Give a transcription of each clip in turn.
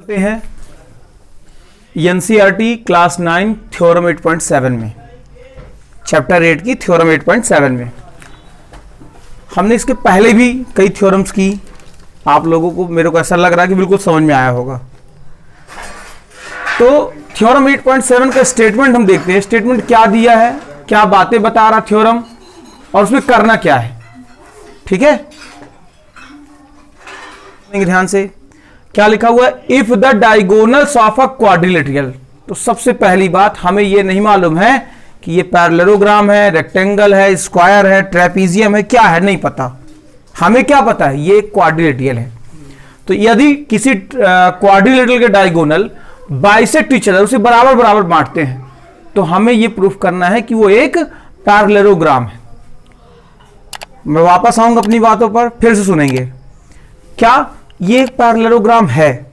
होते हैं NCERT class 9 theorem 8.7 में, चैप्टर 8 की थ्योरम 8.7 में हमने इसके पहले भी कई थ्योरम्स की। आप लोगों को, मेरे को ऐसा लग रहा है कि बिल्कुल समझ में आया होगा। तो थ्योरम 8.7 का स्टेटमेंट हम देखते हैं। स्टेटमेंट क्या दिया है, क्या बातें बता रहा थ्योरम और उसमें करना क्या है। ठीक है, ध्यान से क्या लिखा हुआ है, if the diagonals of a quadrilateral. तो सबसे पहली बात, हमें यह नहीं मालूम है कि ये पैरेललोग्राम है, रेक्टेंगल है, स्क्वायर है, ट्रेपीजियम है, क्या है नहीं पता। हमें क्या पता है, ये क्वाड्रिलेटरल है। तो यदि किसी क्वाड्रिलेटरल के डायगोनल बाइसेक्ट ईच अदर, उसे बराबर बराबर बांटते हैं, तो हमें यह प्रूफ करना है कि वो एक पैरेललोग्राम है। मैं वापस आऊंगा अपनी बातों पर, फिर से सुनेंगे। क्या ये एक पैरेललोग्राम है,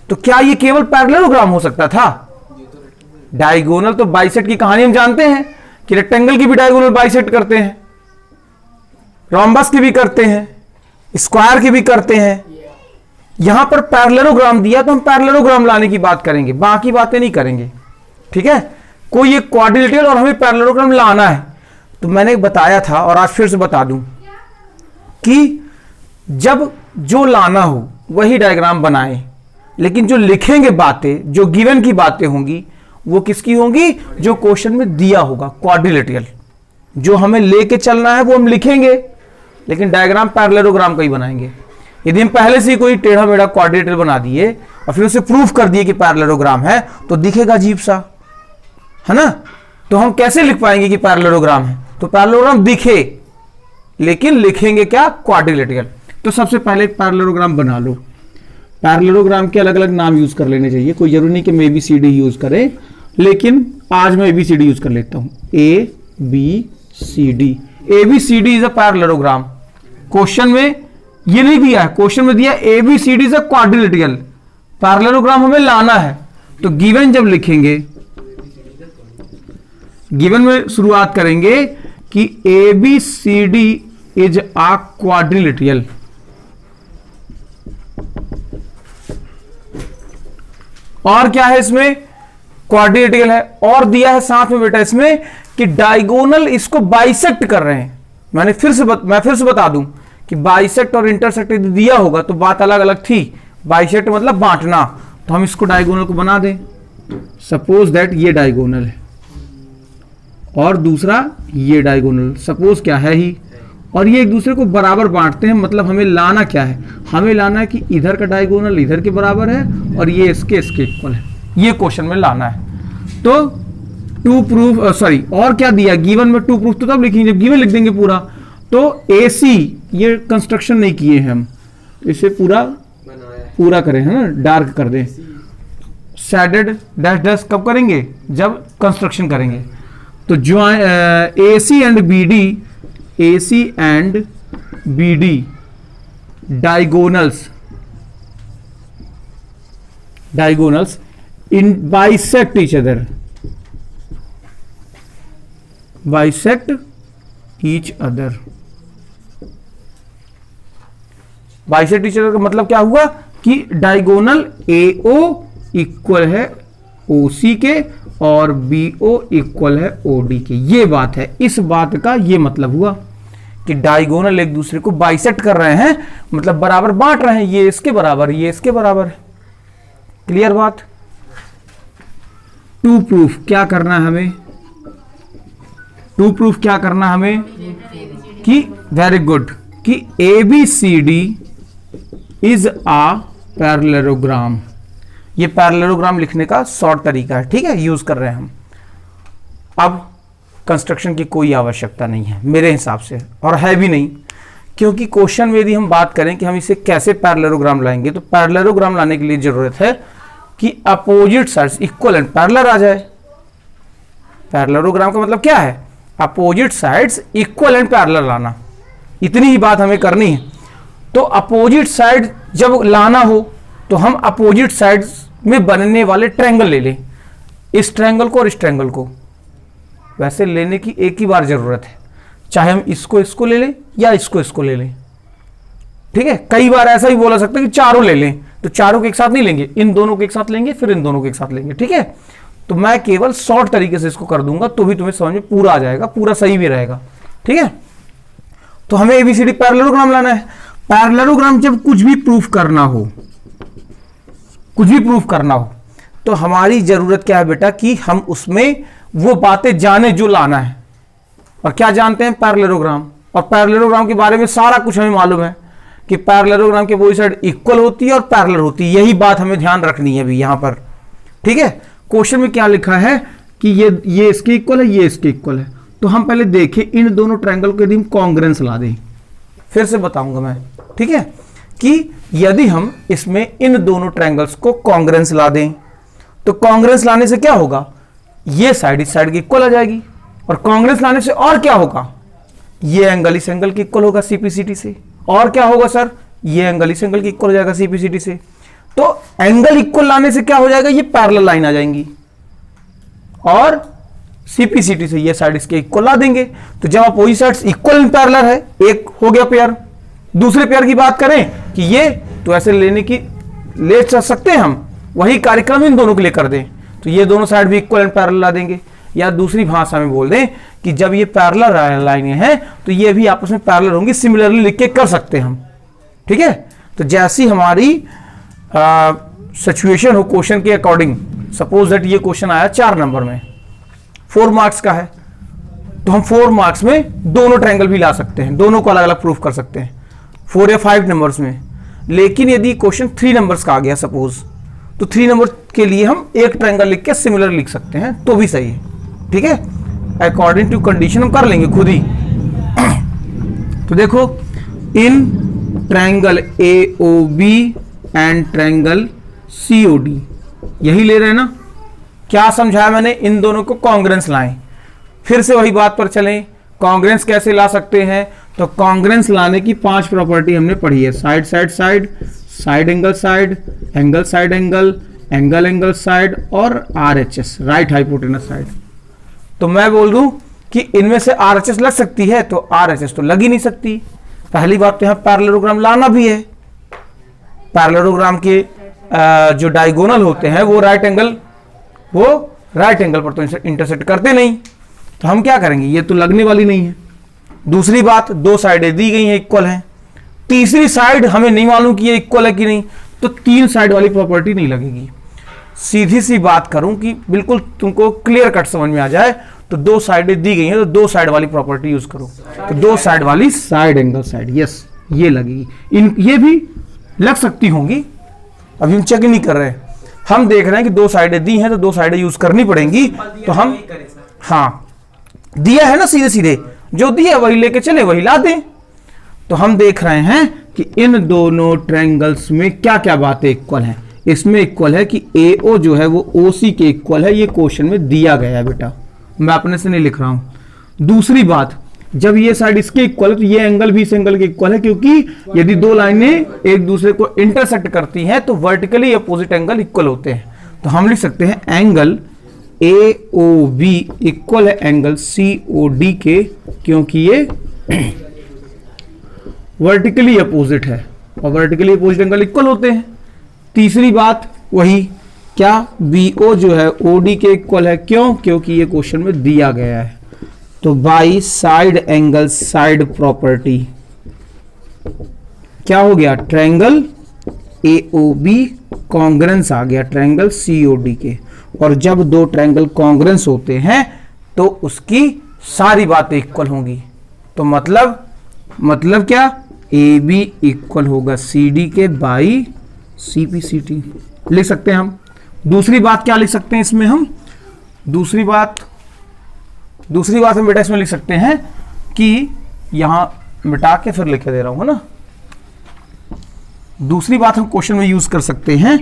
तो क्या ये केवल पैरेललोग्राम हो सकता था? डायगोनल तो बाइसेक्ट की कहानी हम जानते हैं कि रेक्टेंगल की भी डायगोनल बाइसेक्ट करते हैं, रोम्बस की भी करते हैं, स्क्वायर की भी करते हैं। यहां पर पैरेललोग्राम दिया तो हम पैरेललोग्राम लाने की बात करेंगे, बाकी बातें नहीं करेंगे। ठीक है, कोई एक क्वाड्रिलेटरल और हमें पैरेललोग्राम लाना है। तो मैंने बताया था और आज फिर से बता दूं कि जब जो लाना हो वही डायग्राम बनाएं, लेकिन जो लिखेंगे बातें, जो गिवन की बातें होंगी, वो किसकी होंगी? जो क्वेश्चन में दिया होगा क्वाड्रिलेटरल। जो हमें लेके चलना है वो हम लिखेंगे, लेकिन डायग्राम पैरेललोग्राम का ही बनाएंगे। यदि हम पहले से ही कोई टेढ़ा मेढ़ा क्वाड्रिलेटरल बना दिए और फिर उसे प्रूफ कर दिए कि पैरेललोग्राम है, तो दिखेगा अजीब सा, है ना। तो हम कैसे लिख पाएंगे कि पैरेललोग्राम है? तो पैरेललोग्राम दिखे, लेकिन लिखेंगे क्या? क्वाड्रिलेटरल। तो सबसे पहले एक पैरेललोग्राम बना लो। पैरेललोग्राम के अलग अलग नाम यूज कर लेने चाहिए, कोई जरूरी नहीं कि मैं ABCD यूज करें, लेकिन आज मैं ABCD यूज कर लेता हूं। ABCD, ABCD is a parallelogram. Question में ये नहीं दिया है, क्वेश्चन में दिया ABCD is a quadrilateral. Parallelogram हमें लाना है, तो गिवन जब लिखेंगे, गिवन में शुरुआत करेंगे कि ABCD इज अ क्वाड्रिलेटरल। और क्या है इसमें? क्वाड्रिलेटरल है। और दिया है साथ में बेटा इसमें कि डायगोनल इसको बाइसेक्ट कर रहे हैं। मैं फिर से बता दूं कि बाइसेक्ट और इंटरसेक्ट यदि दिया होगा तो बात अलग अलग थी। बाइसेक्ट मतलब बांटना, तो हम इसको डायगोनल को बना दें। सपोज दैट ये डायगोनल है और दूसरा ये डायगोनल, सपोज क्या है ही, और ये एक दूसरे को बराबर बांटते हैं। मतलब हमें लाना क्या है? हमें लाना है कि इधर का डायगोनल इधर के बराबर है और ये इसके इक्वल है। ये क्वेश्चन में लाना है। तो टू प्रूफ, सॉरी, और क्या दिया गिवन में? टू प्रूफ तो तब लिखेंगे जब गिवन लिख देंगे पूरा। तो AC, ये कंस्ट्रक्शन नहीं किए हैं हम, इसे पूरा करें, है ना, डार्क कर दें। शेडेड डैश डैश कब करेंगे? जब कंस्ट्रक्शन करेंगे। तो AC and BD diagonals in bisect each other, bisect each other. Bisect each other का मतलब क्या हुआ कि डायगोनल AO इक्वल है OC के और BO इक्वल है OD के। ये बात है, इस बात का ये मतलब हुआ कि डायगोनल एक दूसरे को बाइसेक्ट कर रहे हैं, मतलब बराबर बांट रहे हैं। ये इसके बराबर, ये इसके बराबर है। क्लियर बात? टू प्रूफ क्या करना है हमें? टू प्रूफ क्या करना हमें कि, वेरी गुड, कि ABCD इज आ पैरेललोग्राम। ये पैरेललोग्राम लिखने का शॉर्ट तरीका है। ठीक है, यूज कर रहे हैं हम। अब कंस्ट्रक्शन की कोई आवश्यकता नहीं है मेरे हिसाब से, और है भी नहीं, क्योंकि क्वेश्चन में यदि हम बात करें कि हम इसे कैसे पैरेललोग्राम लाएंगे, तो पैरेललोग्राम लाने के लिए जरूरत है कि opposite sides equal and parallel आ जाए। पैरेललोग्राम का मतलब क्या है? Opposite sides equal and parallel लाना। इतनी ही बात हमें करनी है। तो अपोजिट साइड जब लाना हो तो हम अपोजिट साइड्स में बनने वाले ट्रायंगल ले लें, इस ट्रायंगल को और इस ट्रायंगल को। वैसे लेने की एक ही बार जरूरत है, चाहे हम इसको ले लें या इसको ले लें। ठीक है, कई बार ऐसा ही बोला सकते हैं कि चारों ले लें, तो तो चारों के एक साथ नहीं लेंगे, इन दोनों के एक साथ लेंगे, फिर इन दोनों के एक साथ लेंगे, ठीक है। तो मैं केवल शॉर्ट तरीके से इसको कर दूंगा तो भी तुम्हें समझ में पूरा आ जाएगा, पूरा सही भी रहेगा, ठीक है। तो हमें एबीसीडी पैरेललोग्राम लाना है। पैरेललोग्राम जब कुछ भी प्रूफ करना हो, कुछ भी प्रूफ करना हो, तो हमारी जरूरत क्या है बेटा कि हम उसमें वो बातें जाने जो लाना है। और क्या जानते हैं? पैरेललोग्राम। और पैरेललोग्राम के बारे में सारा कुछ हमें मालूम है कि पैरेललोग्राम के वो साइड इक्वल होती है और पैरेलल होती है। यही बात हमें ध्यान रखनी है अभी यहां पर, ठीक है। क्वेश्चन में क्या लिखा है कि ये इसके इक्वल है, ये इसके इक्वल है। तो हम पहले देखें इन दोनों ट्रायंगल के यदि हम कॉन्ग्रेंस ला दें, फिर से बताऊंगा मैं, ठीक है, कि यदि हम इसमें इन दोनों ट्रायंगल्स को कॉन्ग्रेंस ला दें तो कॉन्ग्रेंस लाने से क्या होगा? ये साइड इस साइड की इक्वल आ जाएगी। और कॉन्ग्रेंस लाने से और क्या होगा? ये एंगल इस एंगल की इक्वल होगा सीपीसीटी से। और क्या होगा सर? ये एंगल इस एंगल की इक्वल हो जाएगा सीपीसीटी से। तो एंगल इक्वल लाने से क्या हो जाएगा? ये पैरेलल लाइन आ जाएंगी और सीपीसीटी से ये साइड इसके इक्वल ला देंगे। तो जब opposite sides equal in parallel है, एक हो गया पेयर। दूसरे पेयर की बात करें कि ये तो ऐसे ले सकते हैं हम, वही कार्यक्रम इन दोनों के लिए कर दें तो ये दोनों साइड भी इक्वल एंड पैरेलल ला देंगे। या दूसरी भाषा में बोल दें कि जब ये पैरेलल लाइनें हैं तो ये भी आपस में पैरेलल होंगी, सिमिलरली लिख के कर सकते हैं हम, ठीक है। तो जैसी हमारी सिचुएशन हो क्वेश्चन के अकॉर्डिंग, सपोज दैट ये क्वेश्चन आया 4 नंबर में, 4 मार्क्स का है, तो हम 4 मार्क्स में दोनों ट्रायंगल भी ला सकते हैं, दोनों को अलग अलग प्रूफ कर सकते हैं 4 या 5 नंबर्स में। लेकिन यदि क्वेश्चन 3 नंबर्स का आ गया सपोज, तो 3 नंबर के लिए हम एक ट्रायंगल लिख के सिमिलर लिख सकते हैं, तो भी सही है, ठीक है। अकॉर्डिंग टू कंडीशन हम कर लेंगे खुद ही। तो देखो, in triangle AOB and triangle COD, यही ले रहे हैं ना। क्या समझाया मैंने? इन दोनों को कॉन्ग्रेंस लाएं। फिर से वही बात पर चलें, कॉन्ग्रेंस कैसे ला सकते हैं? तो कॉन्ग्रेंस लाने की 5 प्रॉपर्टी हमने पढ़ी है। Side side side, side angle side, angle side angle, angle angle side और RHS, राइट हाइपोटेनस साइड। तो मैं बोल दूं कि इनमें से RHS लग सकती है, तो RHS तो लग ही नहीं सकती। पहली बात तो यहां पैरेललोग्राम लाना भी है। पैरेललोग्राम के जो डायगोनल होते हैं वो राइट एंगल पर तो इंटरसेक्ट करते नहीं, तो हम क्या करेंगे? ये तो लगने वाली नहीं है। दूसरी बात, 2 साइडें दी गई हैं, इक्वल हैं। तीसरी साइड हमें नहीं मालूम कि ये इक्वल है कि नहीं, तो 3 साइड वाली प्रॉपर्टी नहीं लगेगी। सीधी सी बात करूं कि बिल्कुल तुमको क्लियर कट समझ में आ जाए, तो 2 साइडें दी गई हैं तो 2 साइड वाली प्रॉपर्टी यूज करो। तो 2 साइड वाली साइड एंगल साइड, यस, ये लगेगी। ये भी लग सकती होंगी, अभी हम चेक नहीं कर रहे, हम देख रहे हैं कि 2 साइडें दी हैं तो 2 साइडें यूज करनी पड़ेंगी। तो हम, हाँ, दिया है ना, सीधे सीधे जो दिया वही लेके चले, वही ला दें। तो हम देख रहे हैं कि इन दोनों ट्रायंगल्स में क्या क्या बातें इक्वल हैं। इसमें इक्वल है कि AO जो है वो OC के इक्वल है, ये क्वेश्चन में दिया गया है बेटा, मैं अपने से नहीं लिख रहा हूं। दूसरी बात, जब ये साइड इसके इक्वल है तो ये एंगल भी इस एंगल के इक्वल है, क्योंकि यदि 2 लाइनें एक दूसरे को इंटरसेक्ट करती हैं तो वर्टिकली अपोजिट एंगल इक्वल होते हैं। तो हम लिख सकते हैं एंगल AOB इक्वल है एंगल COD के, क्योंकि ये वर्टिकली अपोजिट है और वर्टिकली अपोजिट एंगल इक्वल होते हैं। तीसरी बात वही, क्या BO जो है OD के इक्वल है, क्यों? क्योंकि ये क्वेश्चन में दिया गया है। तो by side angle side property क्या हो गया? ट्रायंगल AOB कॉन्ग्रेंस आ गया ट्रायंगल COD के। और जब 2 ट्रायंगल कॉन्ग्रेंस होते हैं तो उसकी सारी बातें इक्वल होंगी। तो मतलब क्या? AB इक्वल होगा CD के बाई CPCT, लिख सकते हैं हम। दूसरी बात क्या लिख सकते हैं इसमें हम? दूसरी बात हम बेटा इसमें लिख सकते हैं कि यहां मिटा के फिर लिख दे रहा हूं, है ना। दूसरी बात हम क्वेश्चन में यूज कर सकते हैं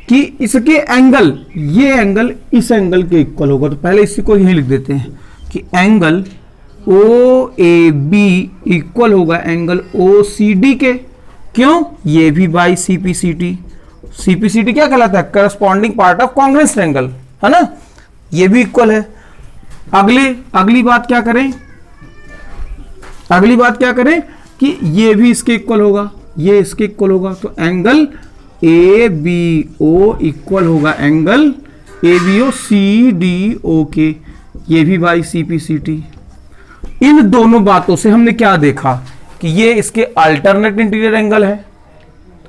कि इसके एंगल, ये एंगल इस एंगल के इक्वल होगा। तो पहले इसी को यही लिख देते हैं कि एंगल OAB इक्वल होगा एंगल OCD के, क्यों? ये भी बाई CPCT। CPCT क्या कहलाता है? Corresponding part of congruence triangle, है ना। ये भी इक्वल है। अगली बात क्या करें? अगली बात क्या करें कि ये भी इसके इक्वल होगा, ये इसके इक्वल होगा। तो angle A B O equal होगा angle A B O C D O के, ये भी भाई सी पी सी टी। इन दोनों बातों से हमने क्या देखा कि ये इसके अल्टरनेट इंटीरियर एंगल है।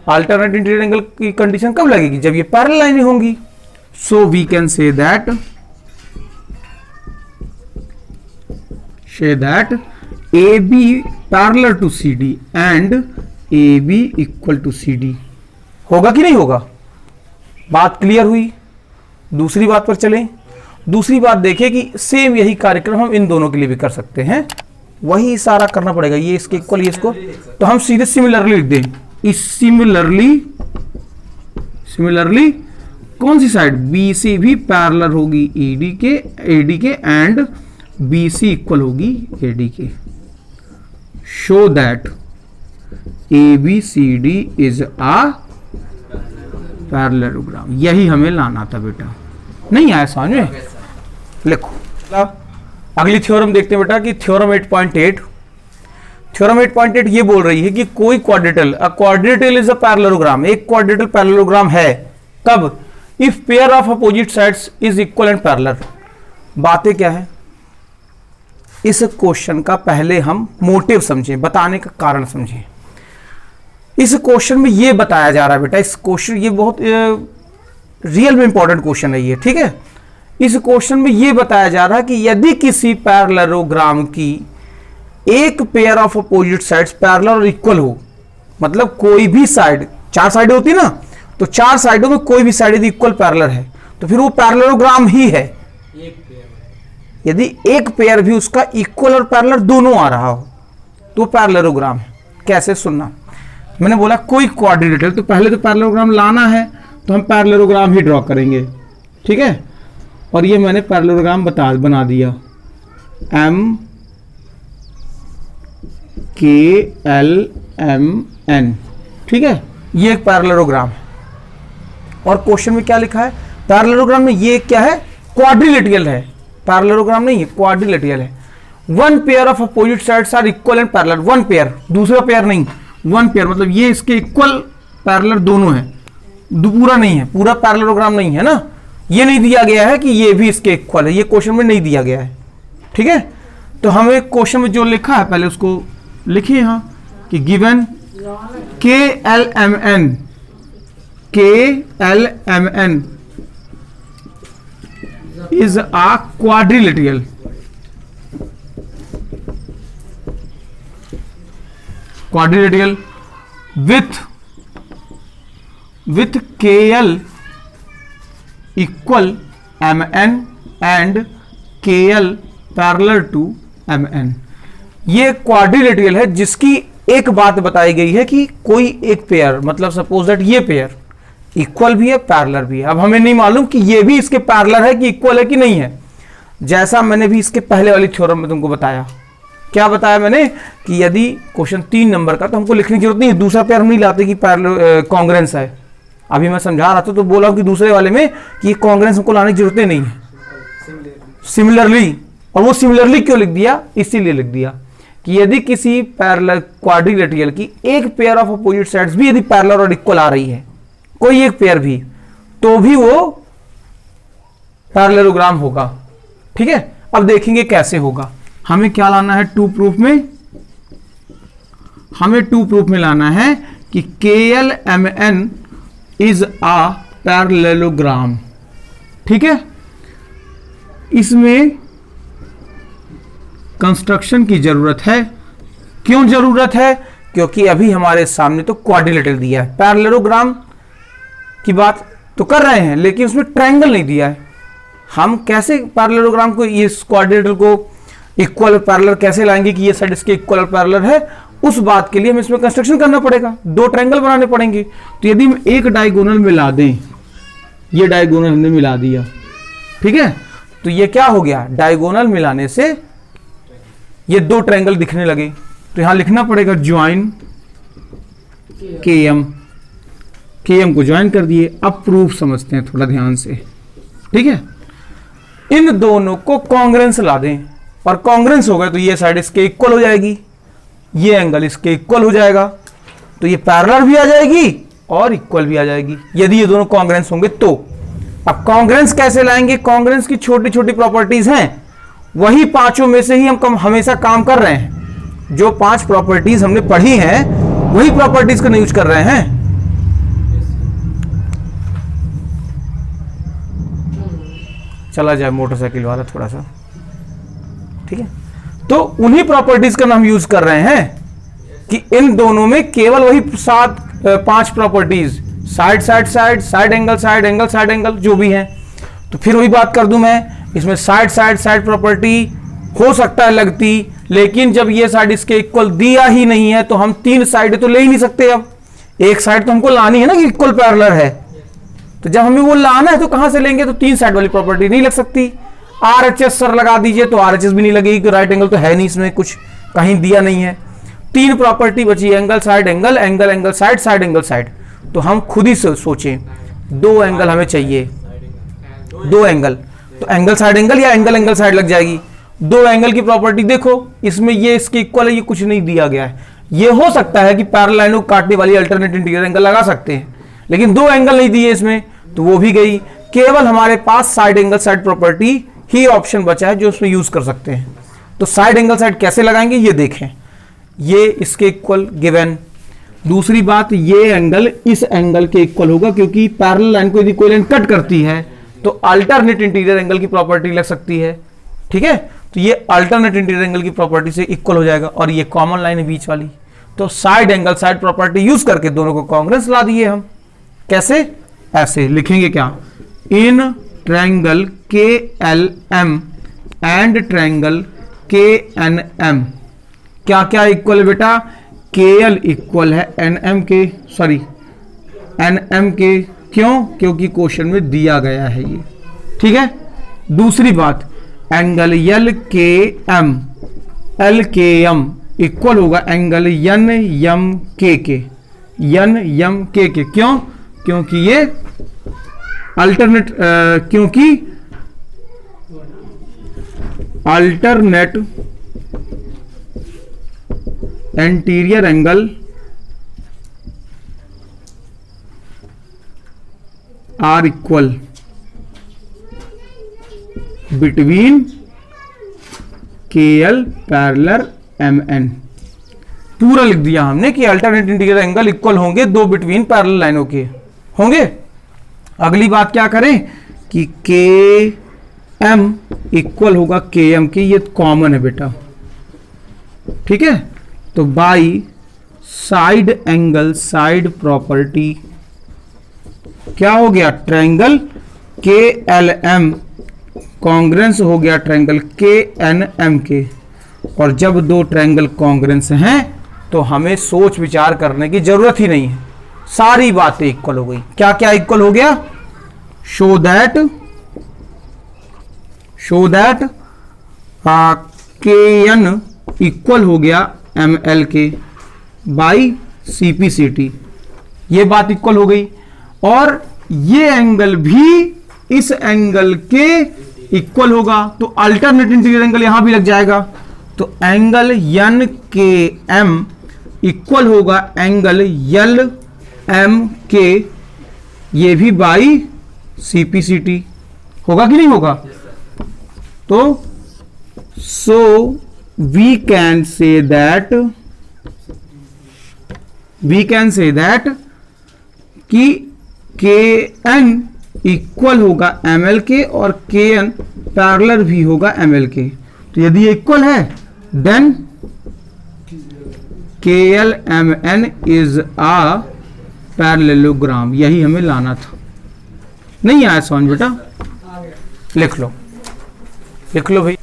अल्टरनेट इंटीरियर एंगल की कंडीशन कब लगेगी? जब ये पैरेलल लाइनें होंगी। So we can say that A B parallel to C D and A B equal to C D. होगा कि नहीं होगा? बात क्लियर हुई। दूसरी बात पर चलें। दूसरी बात देखें कि सेम यही कार्यक्रम हम इन दोनों के लिए भी कर सकते हैं, वही इशारा करना पड़ेगा, ये इसके इक्वल ये इसको, तो हम सीधे सिमिलरली लिख दें। इस सिमिलरली कौन सी साइड? बी सी भी पैरेलल होगी एडी के एंड बी सी इक्वल होगी एडी के। Show that A B C D is a parallelogram. यही हमें लाना था बेटा, नहीं आया समझ में? लिखो। अगली थ्योरम देखते हैं बेटा कि थ्योरम 8.8। थ्योरम 8.8 ये बोल रही है कि कोई quadrilateral, a quadrilateral is a parallelogram, एक क्वाड्रेटल पैरेललोग्राम है कब? If pair of opposite sides is equal and parallel. बातें क्या है? इस क्वेश्चन का पहले हम मोटिव समझें, बताने का कारण समझें। इस क्वेश्चन में ये बताया जा रहा है बेटा, इस क्वेश्चन ये बहुत रियल में इंपॉर्टेंट क्वेश्चन है ये, ठीक है। इस क्वेश्चन में ये बताया जा रहा है कि यदि किसी पैरेललोग्राम की एक pair of opposite sides parallel और इक्वल हो, मतलब कोई भी साइड, चार साइडें होती है ना, तो चार साइडों में कोई भी साइड यदि इक्वल पैरेलल है तो फिर वो पैरेललोग्राम ही है। यदि एक पेयर भी उसका इक्वल और पैरेलल दोनों आ रहा हो तो पैरेललोग्राम है। कैसे? सुनना, मैंने बोला कोई क्वाड्रिलेटरल, तो पहले तो पैरेललोग्राम लाना है तो हम पैरेललोग्राम ही ड्रॉ करेंगे, ठीक है। और ये मैंने पैरेललोग्राम बना दिया, एम के एल एम एन, ठीक है। ये एक पैरेललोग्राम है। और क्वेश्चन में क्या लिखा है? पैरेललोग्राम में ये क्या है? क्वाड्रिलेटरल है, पैरेललोग्राम नहीं है, क्वाड्रिलेटरल है। One pair of opposite sides are equal and parallel. One pair, दूसरा पेयर नहीं, वन पेयर, मतलब ये इसके इक्वल पैरेलल दोनों है, पूरा नहीं है, पूरा पैरेललोग्राम नहीं है ना। ये नहीं दिया गया है कि ये भी इसके इक्वल है, ये क्वेश्चन में नहीं दिया गया है, ठीक है। तो हमें क्वेश्चन में जो लिखा है पहले उसको लिखिए यहां कि given K L M N is a quadrilateral, with KL equal MN and KL parallel to MN। ये क्वाड्रिलेटरल है जिसकी एक बात बताई गई है कि कोई एक पेयर, मतलब सपोज दैट ये पेयर इक्वल भी है पैरेलल भी है। अब हमें नहीं मालूम कि ये भी इसके पैरेलल है कि इक्वल है कि नहीं है, जैसा मैंने भी इसके पहले वाली थ्योरम में तुमको बताया। क्या बताया मैंने कि यदि क्वेश्चन 3 नंबर का, तो हमको लिखने की जरूरत नहीं है, दूसरा पेयर हम नहीं लाते कि पैरेलल कांग्रेंस है। अभी मैं समझा रहा था तो बोला कि दूसरे वाले में कि कांग्रेंस हमको लाने की जरूरत नहीं है, सिमिलरली। और वो सिमिलरली क्यों लिख दिया? इसीलिए लिख दिया कि यदि किसी पैरेलल क्वाड्रिलेटरल की एक पेयर ऑफ अपोजिट साइड्स भी यदि पैरेलल और इक्वल आ रही है, कोई एक पेयर भी, तो भी वो पैरेललोग्राम होगा, ठीक है। अब देखेंगे कैसे होगा। हमें क्या लाना है टू प्रूफ में? हमें टू प्रूफ में लाना है कि KLMN इज आ पैरेललोग्राम, ठीक है। इसमें कंस्ट्रक्शन की जरूरत है। क्यों जरूरत है? क्योंकि अभी हमारे सामने तो क्वाड्रिलेटरल दिया है, पैरेललोग्राम की बात तो कर रहे हैं लेकिन उसमें ट्रायंगल नहीं दिया है। हम कैसे पैरेललोग्राम को, इस क्वाड्रिलेटरल को इक्वल पैरेलल कैसे लाएंगे कि ये साइड इसके इक्वल और पैरेलल है, उस बात के लिए हमें इसमें कंस्ट्रक्शन करना पड़ेगा, दो ट्रायंगल बनाने पड़ेंगे। तो यदि हम एक डायगोनल मिला दें, ये डायगोनल हमने मिला दिया, ठीक है, तो ये क्या हो गया? डायगोनल मिलाने से ये दो ट्रायंगल दिखने लगे। तो यहां लिखना पड़ेगा ज्वाइन KM को ज्वाइन कर दिए। अब प्रूफ समझते हैं थोड़ा ध्यान से, ठीक है। इन दोनों को कॉन्ग्रेंस ला दें, और कॉन्ग्रेंस हो गए तो ये साइड इसके इक्वल हो जाएगी, ये एंगल इसके इक्वल हो जाएगा, तो ये पैरेलल भी आ जाएगी और इक्वल भी आ जाएगी यदि ये दोनों कॉन्ग्रेंस होंगे तो। अब कॉन्ग्रेंस कैसे लाएंगे? कॉन्ग्रेंस की छोटी छोटी प्रॉपर्टीज हैं, वही पांचों में से ही हम हमेशा काम कर रहे हैं। जो 5 प्रॉपर्टीज हमने पढ़ी हैं वही प्रॉपर्टीज का यूज कर रहे हैं। चला जाए मोटरसाइकिल वाला थोड़ा सा, ठीक है। तो उन्हीं प्रॉपर्टीज का हम यूज कर रहे हैं कि इन दोनों में केवल वही 5 properties, side side side, side angle side angle, side angle जो भी हैं। तो फिर वही बात कर दूं मैं, इसमें साइड साइड साइड प्रॉपर्टी हो सकता है लगती, लेकिन जब ये साइड इसके इक्वल दिया ही नहीं है तो हम 3 साइड तो ले ही नहीं सकते। अब एक साइड तो हमको लानी है ना कि इक्वल पैरेलल है, तो जब हमें वो लाना है तो कहां से लेंगे? तो 3 साइड वाली प्रॉपर्टी नहीं लग सकती। RHS सर लगा दीजिए तो RHS भी नहीं लगेगी, कि राइट एंगल तो है नहीं, इसमें कुछ कहीं दिया नहीं है। 3 प्रॉपर्टी बची, angle side angle, angle angle side, side angle side. तो हम खुद ही सोचें, 2 एंगल हमें चाहिए, 2 एंगल, तो एंगल साइड एंगल या एंगल एंगल साइड लग जाएगी। 2 एंगल की प्रॉपर्टी देखो, इसमें ये इसके इक्वल है, ये कुछ नहीं दिया गया है। ये हो सकता है कि पैरेलल लाइनों को काटने वाली अल्टरनेट इंटीरियर एंगल लगा सकते हैं, लेकिन 2 एंगल नहीं दिए इसमें, तो वो भी गई। केवल हमारे पास साइड एंगल साइड प्रॉपर्टी ही ऑप्शन बचा है जो उसमें यूज कर सकते हैं। तो साइड एंगल साइड कैसे लगाएंगे ये देखें, ये इसके इक्वल गिवन। दूसरी बात, ये एंगल इस एंगल के इक्वल होगा, क्योंकि पैरेलल लाइन को यदि कोई लाइन कट करती है तो अल्टरनेट इंटीरियर एंगल की प्रॉपर्टी लग सकती है, ठीक है। तो ये अल्टरनेट इंटीरियर एंगल की प्रॉपर्टी से इक्वल हो जाएगा, और ये कॉमन लाइन है बीच वाली। तो side angle side property use करके दोनों को कांग्रेंस ला दिए हम। कैसे? ऐसे लिखेंगे क्या, in triangle KLM and triangle KNM क्या क्या इक्वल है बेटा? KL इक्वल है NM के, सॉरी NM के। क्यों? क्योंकि क्वेश्चन में दिया गया है ये, ठीक है। दूसरी बात, एंगल LKM LKM इक्वल होगा एंगल NMK के, NMK के। क्यों? क्योंकि ये अल्टरनेट क्योंकि alternate interior angle are equal between KL parallel MN। पूरा लिख दिया हमने कि अल्टरनेट इंटीरियर एंगल इक्वल होंगे 2 बिटवीन पैरेलल लाइनों के होंगे। अगली बात क्या करें कि KM इक्वल होगा KM के, ये कॉमन है बेटा, ठीक है। तो by side angle side property क्या हो गया? ट्रायंगल KLM कॉन्ग्रेंस हो गया ट्रायंगल KNM के। और जब 2 ट्रायंगल कॉन्ग्रेंस हैं तो हमें सोच विचार करने की जरूरत ही नहीं है, सारी बातें इक्वल हो गई। क्या क्या इक्वल हो गया? शो दैट KN इक्वल हो गया ML के बाई CPCT, ये बात इक्वल हो गई। और ये एंगल भी इस एंगल के इक्वल होगा, तो अल्टरनेट इंटीरियर एंगल यहां भी लग जाएगा। तो एंगल NKM इक्वल होगा एंगल LMK, ये भी बाई CPCT होगा कि नहीं होगा? तो so we can say that कि KN इक्वल होगा ML के और KN पैरेलल भी होगा ML के। तो यदि ये इक्वल है then KLMN is a parallelogram. यही हमें लाना था, नहीं आया समझ बेटा? लिख लो भाई।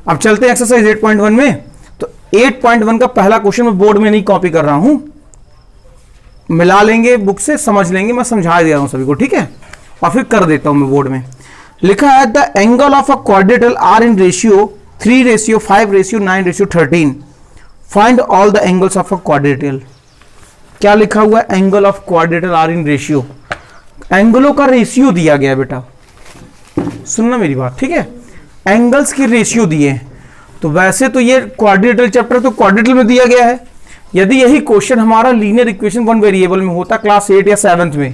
अब चलते हैं एक्सरसाइज 8.1 में। तो 8.1 का पहला क्वेश्चन मैं बोर्ड में नहीं कॉपी कर रहा हूं, मिला लेंगे बुक से, समझ लेंगे, मैं समझा दे रहा हूं सभी को, ठीक है। और फिर कर देता हूं मैं बोर्ड में। लिखा है the angle of a quadrilateral are in ratio 3:5:9:13। Find all the angles of a quadrilateral. क्या लिखा हुआ है? Angle of quadrilateral are in ratio. एंगलों का रेशियो दिया गया बेटा, सुनना मेरी बात, ठीक है। एंगल्स की रेशियो दिए हैं। तो वैसे तो ये क्वाड्रिलेटरल चैप्टर तो क्वाड्रिलेटरल में दिया गया है, यदि यही क्वेश्चन हमारा लीनियर इक्वेशन वन वेरिएबल में होता क्लास 8 या 7th में,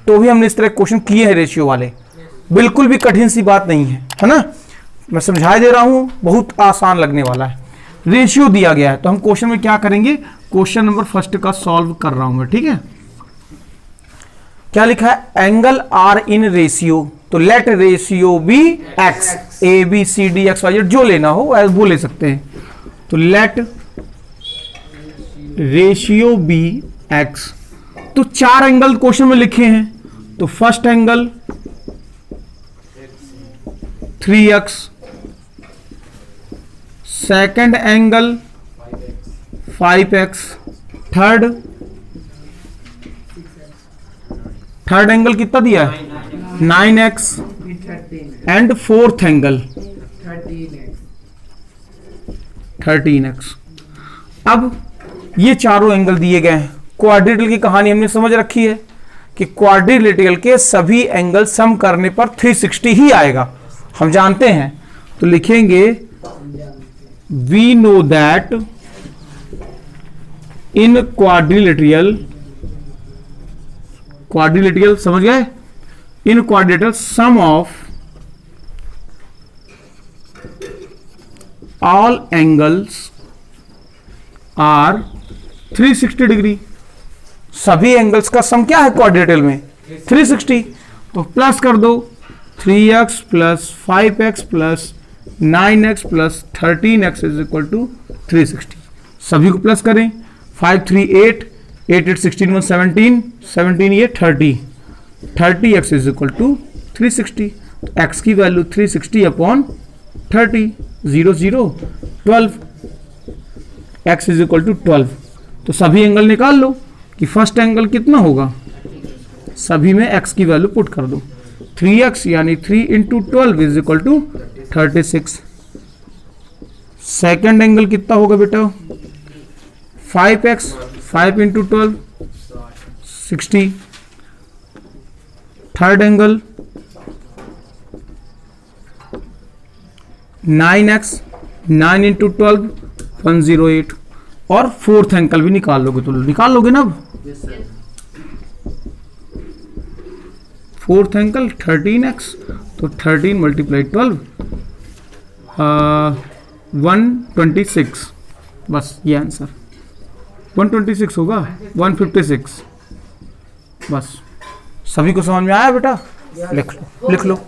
तो भी हमने इस तरह क्वेश्चन किए हैं रेशियो वाले। बिल्कुल भी कठिन सी बात नहीं है ना। मैं समझा दे रहा हूं, बहुत आसान लगने वाला है। रेशियो दिया गया है तो हम क्वेश्चन में क्या करेंगे, क्वेश्चन नंबर फर्स्ट का सॉल्व कर रहा हूं मैं, ठीक है। क्या लिखा है, एंगल आर इन रेशियो, तो let ratio be X, A B C D X Y Z जो लेना हो वो ले सकते हैं। तो लेट रेशियो बी एक्स, तो 4 एंगल क्वेश्चन में लिखे हैं। तो first angle 3x, second angle 5x, third angle कितना दिया है 9x, and fourth angle 13x। अब ये चारों एंगल दिए गए हैं। क्वाड्रिलेटरल की कहानी हमने समझ रखी है कि क्वाड्रिलेटरल के सभी एंगल सम करने पर 360 ही आएगा, हम जानते हैं। तो लिखेंगे we know that in quadrilateral समझ गए, in quadrilateral sum of all angles are 360 degree. सभी एंगल्स का सम क्या है क्वाड्रिलेटरल में 360। तो प्लस कर दो 3x plus 5x plus 9x plus 13x is equal to 360। सभी को प्लस करें, 5 3 8, 8 8 16 1 17, 17 ये 30x is equal to 360। x की value 360 upon 30, 0 0 12, x is equal to 12। तो सभी एंगल निकाल लो कि फर्स्ट एंगल कितना होगा, सभी में x की वैल्यू पुट कर दो, 3x यानी 3 into 12 is equal to 36। Second angle कितना होगा बेटा 5x, 5 into 12 60। Third angle 9x, 9 into 12 108। और फोर्थ एंगल भी निकाल लोगे तो निकाल लोगे ना। अब फोर्थ एंगल 13x, तो 13 मल्टीप्लाई 12 126। बस ये आंसर 126 होगा, 156। बस सभी को समझ में आया बेटा, लिख लो।